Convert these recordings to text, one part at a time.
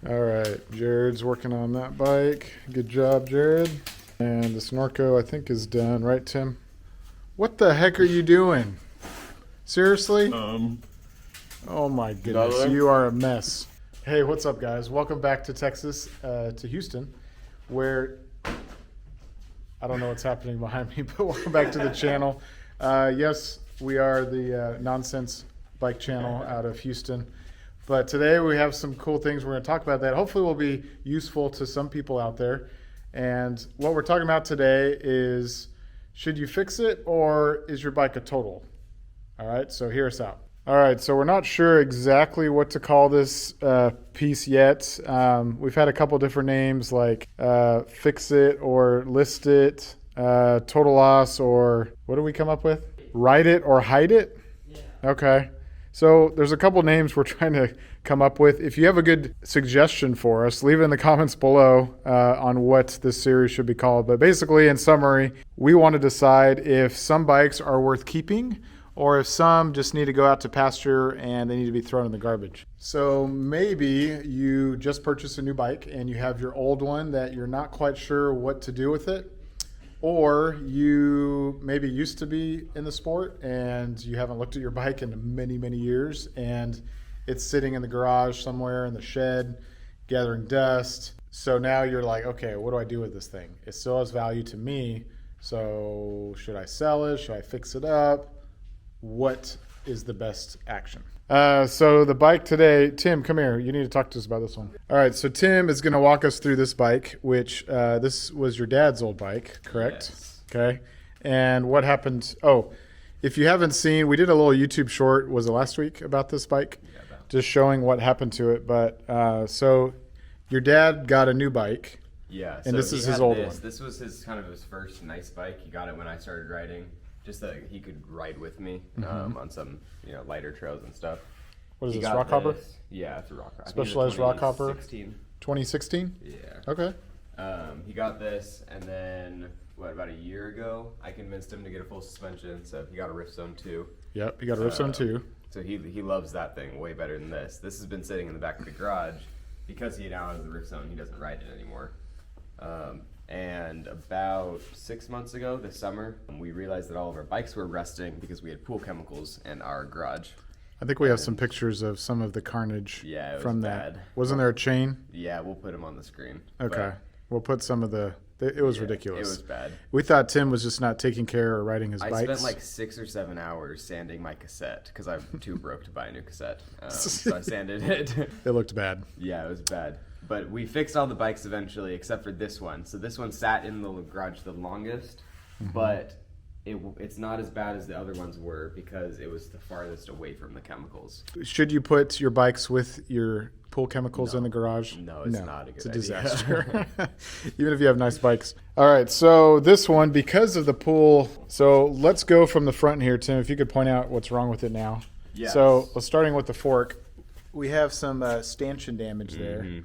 All right, Jared's working on that bike. Good job, Jared. And the Snorco, I think, is done, right, Tim? What the heck are you doing? Seriously? Oh my goodness, you are a mess. Hey, what's up, guys? Welcome back to Texas, to Houston, where I don't know what's happening behind me, but welcome back to the channel. Yes, we are the Nonsense Bike channel out of Houston. But today we have some cool things. We're going to talk about that. Hopefully will be useful to some people out there. And what we're talking about today is, should you fix it or is your bike a total? All right, so hear us out. All right, so we're not sure exactly what to call this piece yet. We've had a couple different names like fix it or list it, total loss, or what do we come up with? Ride it or hide it? Yeah. Okay. So there's a couple names we're trying to come up with. If you have a good suggestion for us, leave it in the comments below on what this series should be called. But basically, in summary, we want to decide if some bikes are worth keeping or if some just need to go out to pasture and they need to be thrown in the garbage. So maybe you just purchased a new bike and you have your old one that you're not quite sure what to do with it. Or you maybe used to be in the sport and you haven't looked at your bike in many, many years and it's sitting in the garage somewhere in the shed gathering dust. So now you're like, okay, what do I do with this thing? It still has value to me. So should I sell it? Should I fix it up? What is the best action? So the bike today, Tim, come here. You need to talk to us about this one. All right, so Tim is going to walk us through this bike, which this was your dad's old bike, correct? Yes. Okay. And what happened? Oh, if you haven't seen, we did a little YouTube short, was it last week, about this bike? Yeah, just showing what happened to it. But so your dad got a new bike. Yeah. And so this is his old one. This was his first nice bike. He got it when I started riding, just so that he could ride with me on some lighter trails and stuff. What is this, Rockhopper? Yeah, it's a Rockhopper. Specialized Rockhopper? 2016. Yeah. Okay. He got this, and then about a year ago, I convinced him to get a full suspension. So he got a Rift Zone 2. Yep, he got a Rift Zone 2. So he loves that thing way better than this. This has been sitting in the back of the garage because he now has the Rift Zone. He doesn't ride it anymore. And about 6 months ago, this summer, we realized that all of our bikes were rusting because we had pool chemicals in our garage. I think we have some pictures of some of the carnage from that. Bad. Wasn't there a chain? Yeah, we'll put them on the screen. Okay. We'll put some of it was ridiculous. It was bad. We thought Tim was just not taking care or riding his bikes. I spent like 6 or 7 hours sanding my cassette because I'm too broke to buy a new cassette. So I sanded it. It looked bad. Yeah, it was bad. But we fixed all the bikes eventually, except for this one. So this one sat in the garage the longest, but it's not as bad as the other ones were because it was the farthest away from the chemicals. Should you put your bikes with your pool chemicals in the garage? No, it's not a good idea. It's a disaster. Even if you have nice bikes. All right, so this one, because of the pool, so let's go from the front here, Tim, if you could point out what's wrong with it now. Yes. So starting with the fork, we have some stanchion damage there.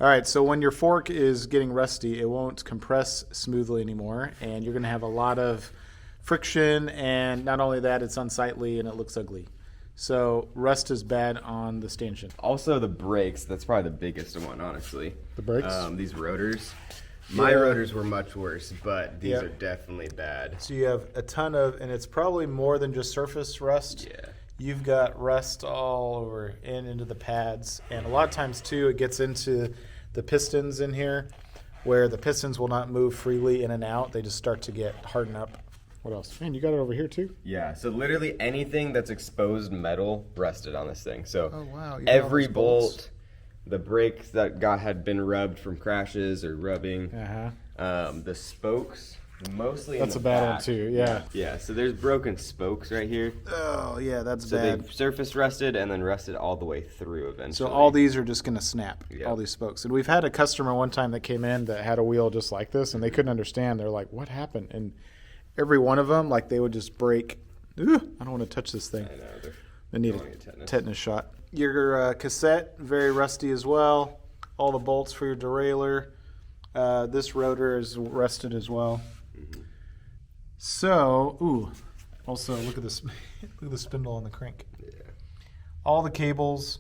All right, so when your fork is getting rusty, it won't compress smoothly anymore, and you're going to have a lot of friction, and not only that, it's unsightly and it looks ugly. So rust is bad on the stanchion. Also the brakes, that's probably the biggest one, honestly. The brakes? These rotors. My rotors were much worse, but these are definitely bad. So you have a ton of, and it's probably more than just surface rust. Yeah. You've got rust all over and into the pads, and a lot of times too it gets into the pistons in here where the pistons will not move freely in and out. They just start to get hardened up. What else? Man, you got it over here too? Yeah, so literally anything that's exposed metal rusted on this thing. So oh, wow. every bolt, the brakes that had been rubbed from crashes or rubbing, the spokes, mostly that's in the a bad back. one too, yeah. Yeah, so there's broken spokes right here. Oh, yeah, that's so bad. So they surface rusted and then rusted all the way through eventually. So all these are just going to snap, Yep. all these spokes. And we've had a customer one time that came in that had a wheel just like this, and they couldn't understand. They're like, what happened? And every one of them, like they would just break. Ooh, I don't want to touch this thing. I know. They need a tetanus shot. Your cassette, very rusty as well. All the bolts for your derailleur. This rotor is rusted as well. So, also look at this. Look at the spindle on the crank. Yeah. All the cables.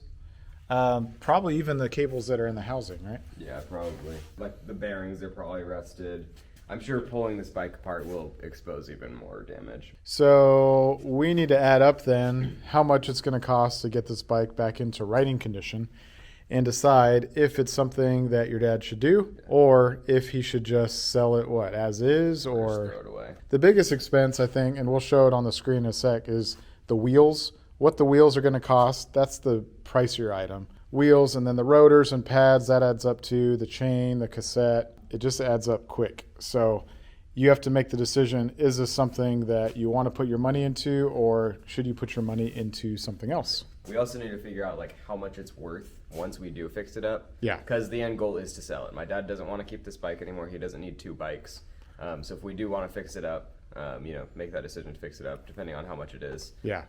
Probably even the cables that are in the housing, right? Yeah, probably. Like the bearings are probably rusted. I'm sure pulling this bike apart will expose even more damage. So we need to add up then how much it's going to cost to get this bike back into riding condition and decide if it's something that your dad should do or if he should just sell it, what, as is, Or or just throw it away. the biggest expense, I think, and we'll show it on the screen in a sec, is the wheels. What the wheels are going to cost, that's the pricier item. Wheels, and then the rotors and pads, that adds up to the chain, the cassette. It just adds up quick. So you have to make the decision, is this something that you want to put your money into, or should you put your money into something else? We also need to figure out like how much it's worth once we do fix it up. Yeah. Because the end goal is to sell it. My dad doesn't want to keep this bike anymore. He doesn't need 2 bikes. So if we do want to fix it up, make that decision to fix it up, depending on how much it is. Yeah.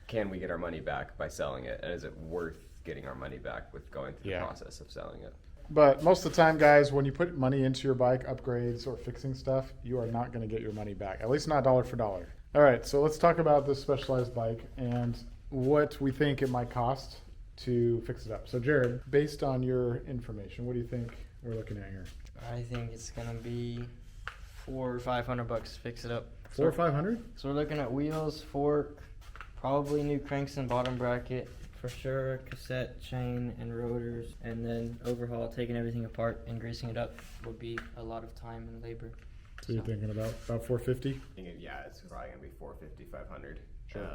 Can we get our money back by selling it? And is it worth getting our money back with going through the process of selling it? But most of the time, guys, when you put money into your bike, upgrades or fixing stuff, you are not going to get your money back, at least not dollar for dollar. All right, so let's talk about this Specialized bike and what we think it might cost to fix it up. So, Jared, based on your information, what do you think we're looking at here? I think it's gonna be $400 or $500 to fix it up. $400 or $500? So we're looking at wheels, fork, probably new cranks and bottom bracket, for sure, cassette, chain, and rotors, and then overhaul, taking everything apart and greasing it up would be a lot of time and labor. So you're thinking about $450? Yeah, it's probably gonna be 450, 500. Sure.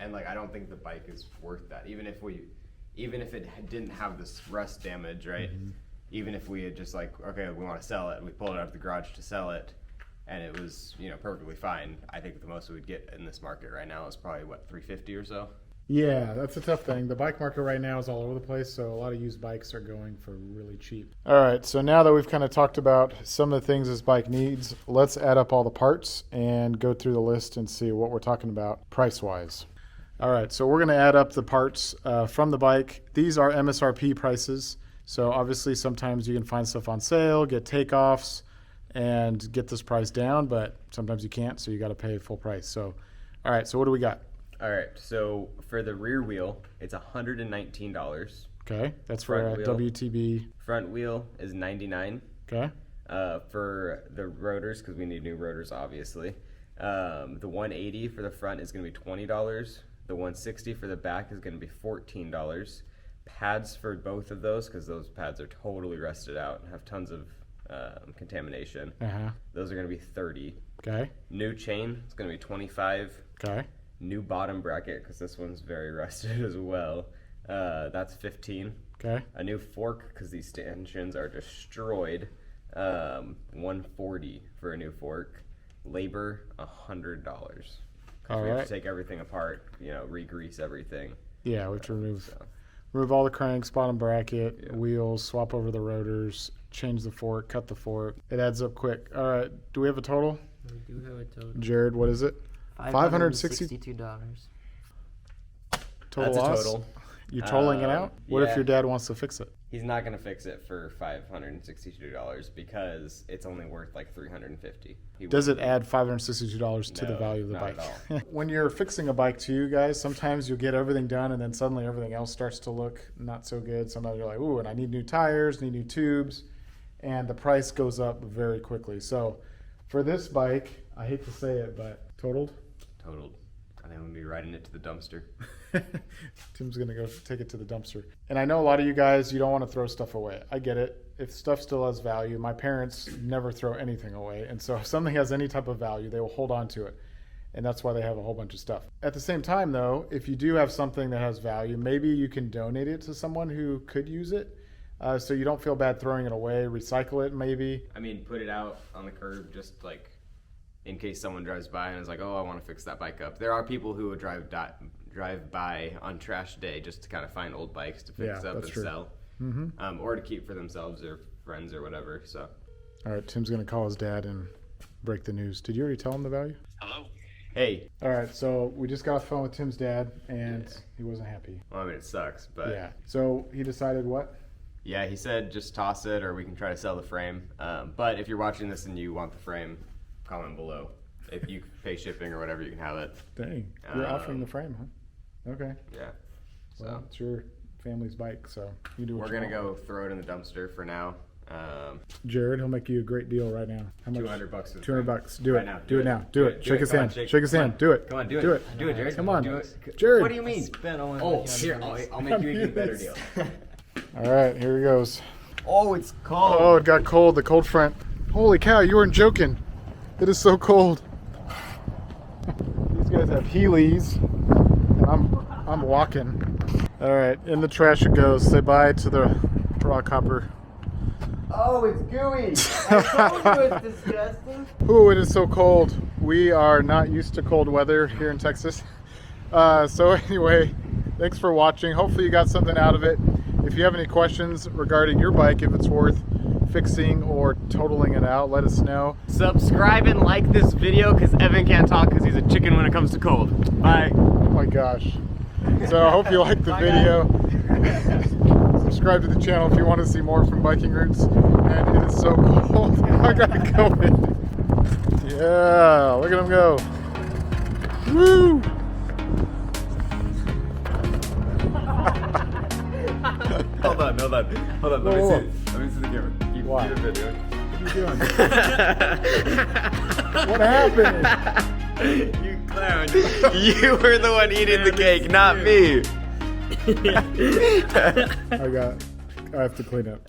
And like I don't think the bike is worth that. Even if it didn't have this rust damage, right? Mm-hmm. Even if we had just like, okay, we want to sell it, we pulled it out of the garage to sell it, and it was perfectly fine. I think the most we would get in this market right now is probably what, 350 or so. Yeah, that's a tough thing. The bike market right now is all over the place, so a lot of used bikes are going for really cheap. All right, so now that we've kind of talked about some of the things this bike needs, let's add up all the parts and go through the list and see what we're talking about price-wise. All right, so we're going to add up the parts from the bike. These are MSRP prices, so obviously sometimes you can find stuff on sale, get takeoffs, and get this price down, but sometimes you can't, so you got to pay full price. So, all right, so what do we got? All right, so for the rear wheel, it's $119. Okay, that's for a WTB. Front wheel is $99. Okay. For the rotors, because we need new rotors, obviously. The 180 for the front is going to be $20. The 160 for the back is going to be $14. Pads for both of those, because those pads are totally rusted out and have tons of contamination. Those are going to be $30. Okay. New chain is going to be $25. Okay. New bottom bracket, because this one's very rusted as well. That's $15. Okay. A new fork, because these stanchions are destroyed. $140 for a new fork. Labor, $100. Because we have to take everything apart, re-grease everything. Yeah, we have to remove all the cranks, bottom bracket, wheels, swap over the rotors, change the fork, cut the fork. It adds up quick. All right, do we have a total? We do have a total. Jared, what is it? $562. Total That's loss? a total. You're totaling it out? What if your dad wants to fix it? He's not going to fix it for $562 because it's only worth like $350. Does it add $562 to the value of the bike? Not at all. When you're fixing a bike too, guys, sometimes you'll get everything done and then suddenly everything else starts to look not so good. Sometimes you're like, ooh, and I need new tires, need new tubes, and the price goes up very quickly. So for this bike, I hate to say it, but totaled? Totaled. I think we'll be riding it to the dumpster. Tim's going to go take it to the dumpster. And I know a lot of you guys, you don't want to throw stuff away. I get it. If stuff still has value, my parents never throw anything away. And so if something has any type of value, they will hold on to it. And that's why they have a whole bunch of stuff. At the same time, though, if you do have something that has value, maybe you can donate it to someone who could use it. So you don't feel bad throwing it away, recycle it maybe. I mean, put it out on the curb just like in case someone drives by and is like, oh, I want to fix that bike up. There are people who would drive by on trash day just to kind of find old bikes to fix up and sell. Mm-hmm. Or to keep for themselves or friends or whatever. So. All right, Tim's going to call his dad and break the news. Did you already tell him the value? Hello? Hey. All right, so we just got off the phone with Tim's dad, and he wasn't happy. Well, I mean, it sucks, but... Yeah. So he decided what? Yeah, he said just toss it or we can try to sell the frame. But if you're watching this and you want the frame, comment below. If you pay shipping or whatever, you can have it. Dang. You're offering the frame, huh? Okay. Yeah. So well, it's your family's bike, so you do what We're you gonna want. go throw it in the dumpster for now. Jared, he'll make you a great deal right now. How much? $200 for the 200 frame. bucks. Do Right it. now. Do it now. Do it. Shake his Come on, hand. shake- Shake his come hand. on. Do it. Come on, do it. Do it. Do it, Jared. Come on. Do it. Jared. What do you mean? Spent almost Oh, like here, $200. I'll make you an even better deal. All right, here he goes. Oh, it's cold. Oh, it got cold. The cold front. Holy cow, you weren't joking. It is so cold. These guys have Heelys, and I'm walking. All right, in the trash it goes. Say bye to the Rockhopper. Oh, it's gooey. I told you it's disgusting. Ooh, it is so cold. We are not used to cold weather here in Texas. So anyway, thanks for watching. Hopefully you got something out of it. If you have any questions regarding your bike, if it's worth fixing or totaling it out, let us know. Subscribe and like this video because Evan can't talk because he's a chicken when it comes to cold. Bye. Oh my gosh. So I hope you liked the video. Subscribe to the channel if you want to see more from Biking Roots. And it is so cold. I gotta go in. Yeah, look at him go. Woo! Hold on. Let Whoa, me whoa. see. Let me see the camera. Keep Why? the video. What are you doing? What happened? You clown. You were the one eating the cake, not me. I have to clean up.